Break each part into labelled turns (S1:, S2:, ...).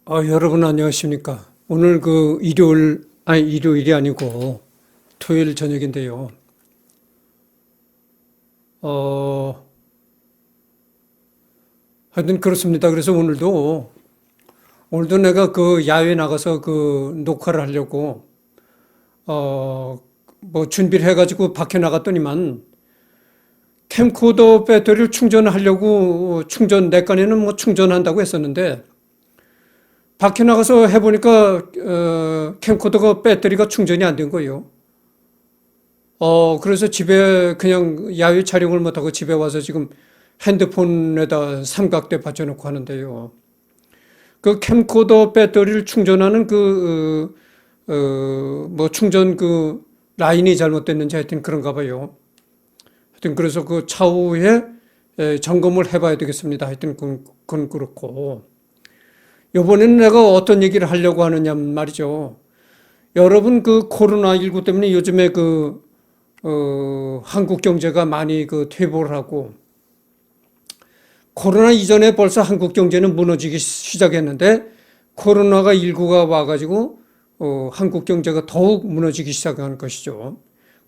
S1: 여러분 안녕하십니까? 오늘 일요일이 아니고 토요일 저녁인데요. 하여튼 그렇습니다. 그래서 오늘도 내가 그 야외 나가서 그 녹화를 하려고, 뭐 준비를 해가지고 밖에 나갔더니만 캠코더 배터리를 충전하려고 내 깐에는 뭐 충전한다고 했었는데 밖에 나가서 해보니까 캠코더가 배터리가 충전이 안 된 거예요. 그래서 집에 그냥 야외 촬영을 못하고 집에 와서 지금 핸드폰에다 삼각대 받쳐놓고 하는데요. 그 캠코더 배터리를 충전하는 뭐 충전 그 라인이 잘못됐는지 하여튼 그런가 봐요. 하여튼 그래서 그 차후에 점검을 해봐야 되겠습니다. 하여튼 그건 그렇고. 이번에는 내가 어떤 얘기를 하려고 하느냐 말이죠. 여러분 그 코로나19 때문에 요즘에 한국 경제가 많이 퇴보를 하고 코로나 이전에 벌써 한국 경제는 무너지기 시작했는데 코로나가 19가 와가지고 한국 경제가 더욱 무너지기 시작한 것이죠.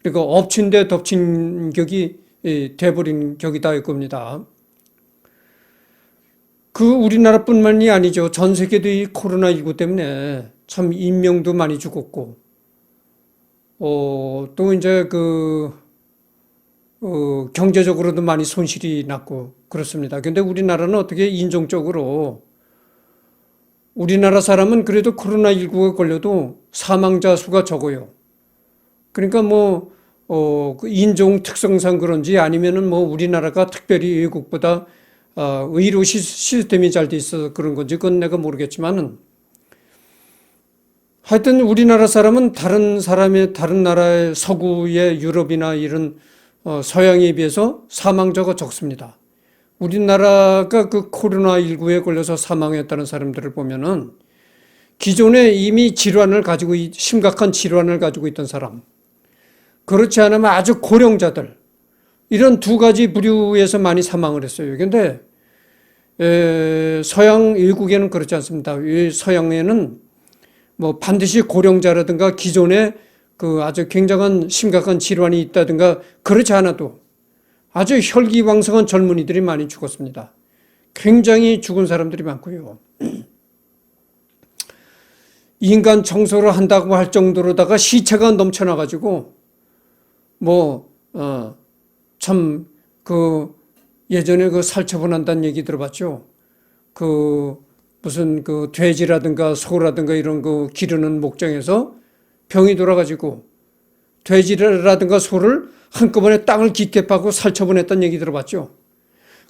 S1: 그러니까 엎친 데 덮친 격이 돼버린 격이다 이겁니다. 우리나라뿐만이 아니죠. 전 세계도 이 코로나19 때문에 참 인명도 많이 죽었고, 또 이제 경제적으로도 많이 손실이 났고, 그렇습니다. 근데 우리나라는 어떻게 인종적으로, 우리나라 사람은 그래도 코로나19가 걸려도 사망자 수가 적어요. 그러니까 그 인종 특성상 그런지 아니면은 우리나라가 특별히 외국보다 의료 시스템이 잘 돼 있어서 그런 건지 그건 내가 모르겠지만은 하여튼 우리나라 사람은 다른 나라의 서구의 유럽이나 이런 서양에 비해서 사망자가 적습니다. 우리나라가 그 코로나19에 걸려서 사망했다는 사람들을 보면은 기존에 이미 심각한 질환을 가지고 있던 사람, 그렇지 않으면 아주 고령자들, 이런 두 가지 부류에서 많이 사망을 했어요. 그런데 외국에는 그렇지 않습니다. 서양에는 반드시 고령자라든가 기존에 아주 굉장한 심각한 질환이 있다든가 그렇지 않아도 아주 혈기왕성한 젊은이들이 많이 죽었습니다. 굉장히 죽은 사람들이 많고요. 인간 청소를 한다고 할 정도로다가 시체가 넘쳐나가지고 예전에 살처분한다는 얘기 들어봤죠? 무슨 돼지라든가 소라든가 이런 기르는 목장에서 병이 돌아가지고 돼지라든가 소를 한꺼번에 땅을 깊게 파고 살처분했다는 얘기 들어봤죠?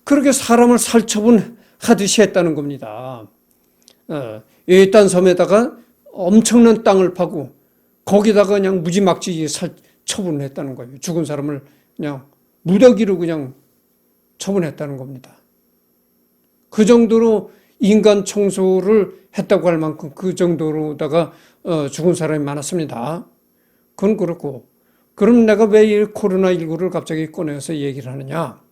S1: 그렇게 사람을 살처분하듯이 했다는 겁니다. 외딴 섬에다가 엄청난 땅을 파고 거기다가 그냥 무지막지하게 처분을 했다는 거예요. 죽은 사람을 그냥 무더기로 그냥 처분했다는 겁니다. 그 정도로 인간 청소를 했다고 할 만큼 그 정도로다가 죽은 사람이 많았습니다. 그건 그렇고, 그럼 내가 왜 이 코로나19를 갑자기 꺼내서 얘기를 하느냐?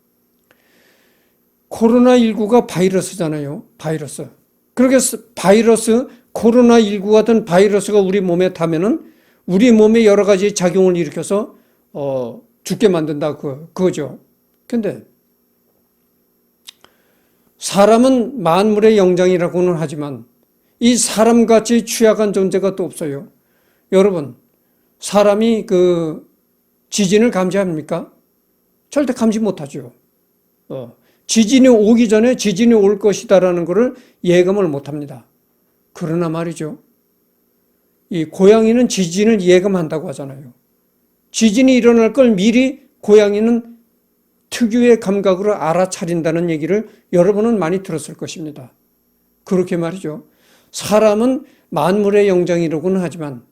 S1: 코로나19가 바이러스잖아요. 바이러스. 그렇게 코로나19 같은 바이러스가 우리 몸에 타면은 우리 몸에 여러 가지 작용을 일으켜서 죽게 만든다 그거죠. 근데 사람은 만물의 영장이라고는 하지만 이 사람같이 취약한 존재가 또 없어요. 여러분, 사람이 지진을 감지합니까? 절대 감지 못하죠. 지진이 오기 전에 지진이 올 것이다라는 것을 예감을 못합니다. 그러나 말이죠. 이 고양이는 지진을 예감한다고 하잖아요. 지진이 일어날 걸 미리 고양이는 특유의 감각으로 알아차린다는 얘기를 여러분은 많이 들었을 것입니다. 그렇게 말이죠. 사람은 만물의 영장이라고는 하지만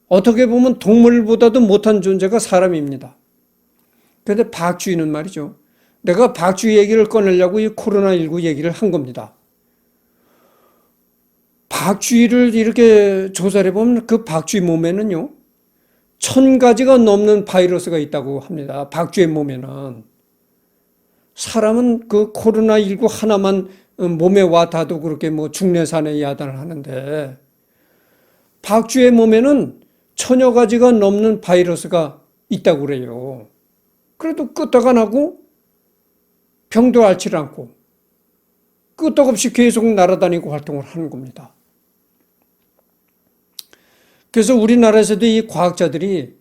S1: 어떻게 보면 동물보다도 못한 존재가 사람입니다. 그런데 박쥐는 말이죠. 내가 박쥐 얘기를 꺼내려고 이 코로나19 얘기를 한 겁니다. 박쥐를 이렇게 조사를 해보면 그 박쥐 몸에는요, 1000가지가 넘는 바이러스가 있다고 합니다. 박쥐의 몸에는. 사람은 그 코로나19 하나만 몸에 와 닿아도 그렇게 뭐 중내산에 야단을 하는데 박쥐의 몸에는 천여 가지가 넘는 바이러스가 있다고 그래요. 그래도 끄떡 안 하고 병도 앓지 않고 끄떡없이 계속 날아다니고 활동을 하는 겁니다. 그래서 우리나라에서도 이 과학자들이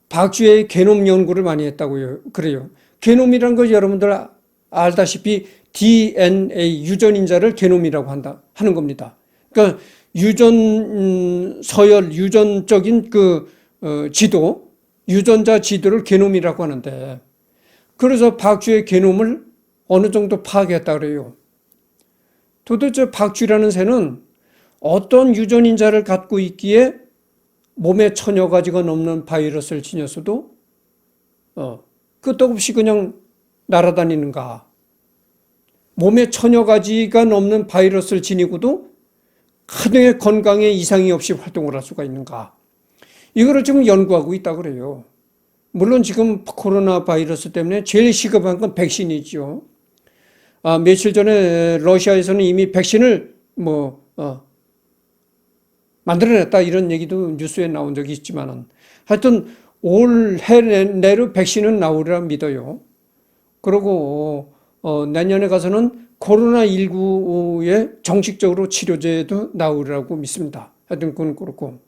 S1: 박쥐의 게놈 연구를 많이 했다고요. 그래요. 게놈이라는 거 여러분들 알다시피 DNA, 유전인자를 게놈이라고 하는 겁니다. 그러니까 서열, 유전적인 지도, 유전자 지도를 게놈이라고 하는데, 그래서 박쥐의 게놈을 어느 정도 파악했다 그래요. 도대체 박쥐라는 새는 어떤 유전인자를 갖고 있기에 몸에 천여 가지가 넘는 바이러스를 지녀서도 끄떡없이 그냥 날아다니는가? 몸에 천여 가지가 넘는 바이러스를 지니고도 하등의 건강에 이상이 없이 활동을 할 수가 있는가? 이거를 지금 연구하고 있다고 그래요. 물론 지금 코로나 바이러스 때문에 제일 시급한 건 백신이죠. 며칠 전에 러시아에서는 이미 백신을 만들어냈다 이런 얘기도 뉴스에 나온 적이 있지만은 하여튼 올해 내로 백신은 나오리라 믿어요. 그리고 내년에 가서는 코로나19에 정식적으로 치료제도 나오리라고 믿습니다. 하여튼 그건 그렇고.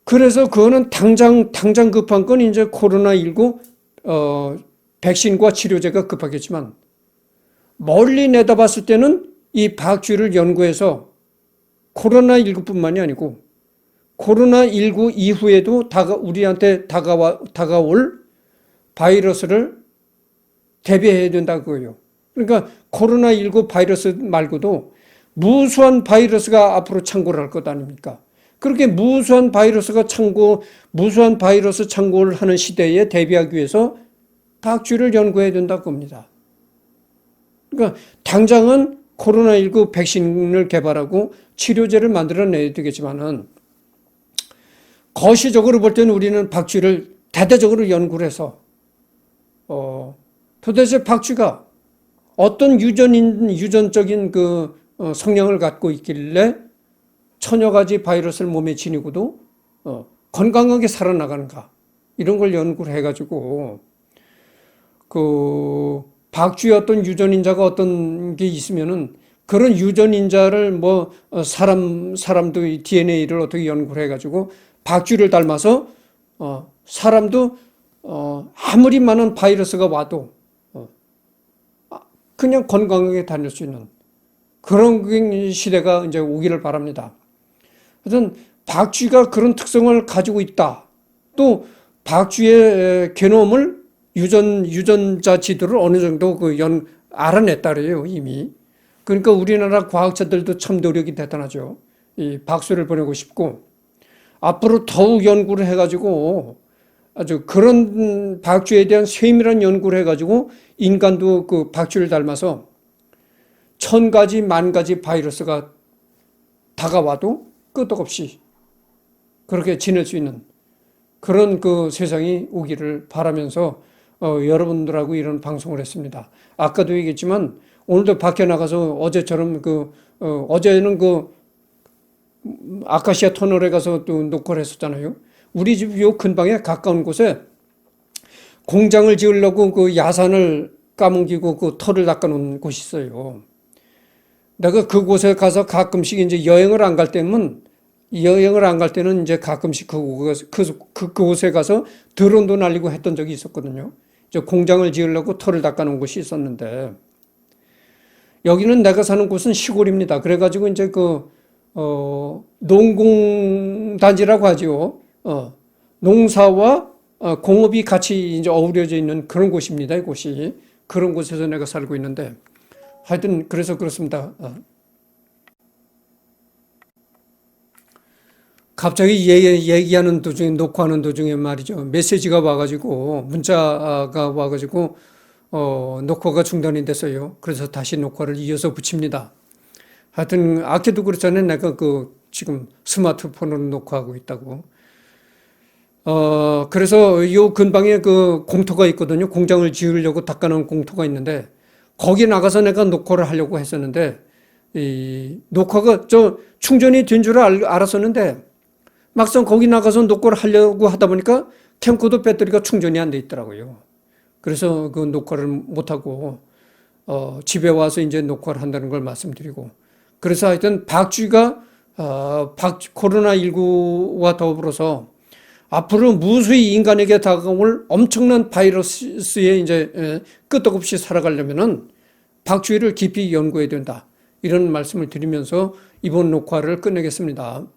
S1: 그래서 그거는 당장 급한 건 이제 코로나19 백신과 치료제가 급하겠지만 멀리 내다봤을 때는 이 박쥐를 연구해서 코로나19뿐만이 아니고 코로나19 이후에도 우리한테 다가올 바이러스를 대비해야 된다고요. 그러니까 코로나19 바이러스 말고도 무수한 바이러스가 앞으로 창궐을 할 것 아닙니까? 그렇게 무수한 바이러스 창궐을 하는 시대에 대비하기 위해서 박쥐를 연구해야 된다고 겁니다. 그러니까 당장은 코로나19 백신을 개발하고 치료제를 만들어내야 되겠지만은 거시적으로 볼 때는 우리는 박쥐를 대대적으로 연구를 해서 도대체 박쥐가 어떤 유전적인 성향을 갖고 있길래 천여 가지 바이러스를 몸에 지니고도 건강하게 살아나가는가 이런 걸 연구를 해가지고 박쥐의 어떤 유전인자가 어떤 게 있으면은 그런 유전인자를 사람도 DNA를 어떻게 연구를 해가지고 박쥐를 닮아서 사람도 아무리 많은 바이러스가 와도 그냥 건강하게 다닐 수 있는 그런 시대가 이제 오기를 바랍니다. 하여튼 박쥐가 그런 특성을 가지고 있다. 또 박쥐의 게놈을 유전자 지도를 어느 정도 알아냈다 그래요, 이미. 그러니까 우리나라 과학자들도 참 노력이 대단하죠. 이 박수를 보내고 싶고 앞으로 더욱 연구를 해가지고 아주 그런 박쥐에 대한 세밀한 연구를 해가지고 인간도 그 박쥐를 닮아서 1000가지, 10,000가지 바이러스가 다가와도 끄떡없이 그렇게 지낼 수 있는 그런 세상이 오기를 바라면서 여러분들하고 이런 방송을 했습니다. 아까도 얘기했지만 오늘도 밖에 나가서 어제처럼 어제는 아카시아 터널에 가서 또 녹화를 했었잖아요. 우리 집 요 근방에 가까운 곳에 공장을 지으려고 야산을 까뭉기고 털을 닦아놓은 곳이 있어요. 내가 그곳에 가서 가끔씩 이제 여행을 안 갈 때는 이제 가끔씩 그곳에 가서 드론도 날리고 했던 적이 있었거든요. 공장을 지으려고 털을 닦아놓은 곳이 있었는데 여기는 내가 사는 곳은 시골입니다. 그래가지고 이제 농공단지라고 하죠. 농사와 공업이 같이 이제 어우러져 있는 그런 곳입니다. 이곳이 그런 곳에서 내가 살고 있는데 하여튼 그래서 그렇습니다. 갑자기 얘기하는 도중에 녹화하는 도중에 말이죠. 메시지가 와가지고 문자가 와가지고 녹화가 중단이 됐어요. 그래서 다시 녹화를 이어서 붙입니다. 하여튼 아까도 그렇잖아요. 내가 지금 스마트폰으로 녹화하고 있다고. 그래서 요 근방에 공터가 있거든요. 공장을 지으려고 닦아놓은 공터가 있는데 거기 나가서 내가 녹화를 하려고 했었는데 이 녹화가 충전이 된 줄 알았었는데 막상 거기 나가서 녹화를 하려고 하다 보니까 캠코더 배터리가 충전이 안 돼 있더라고요. 그래서 그 녹화를 못하고 집에 와서 이제 녹화를 한다는 걸 말씀드리고, 그래서 하여튼 박쥐가 코로나19와 더불어서 앞으로 무수히 인간에게 다가올 엄청난 바이러스에 이제 끄떡없이 살아가려면은 박쥐를 깊이 연구해야 된다. 이런 말씀을 드리면서 이번 녹화를 끝내겠습니다.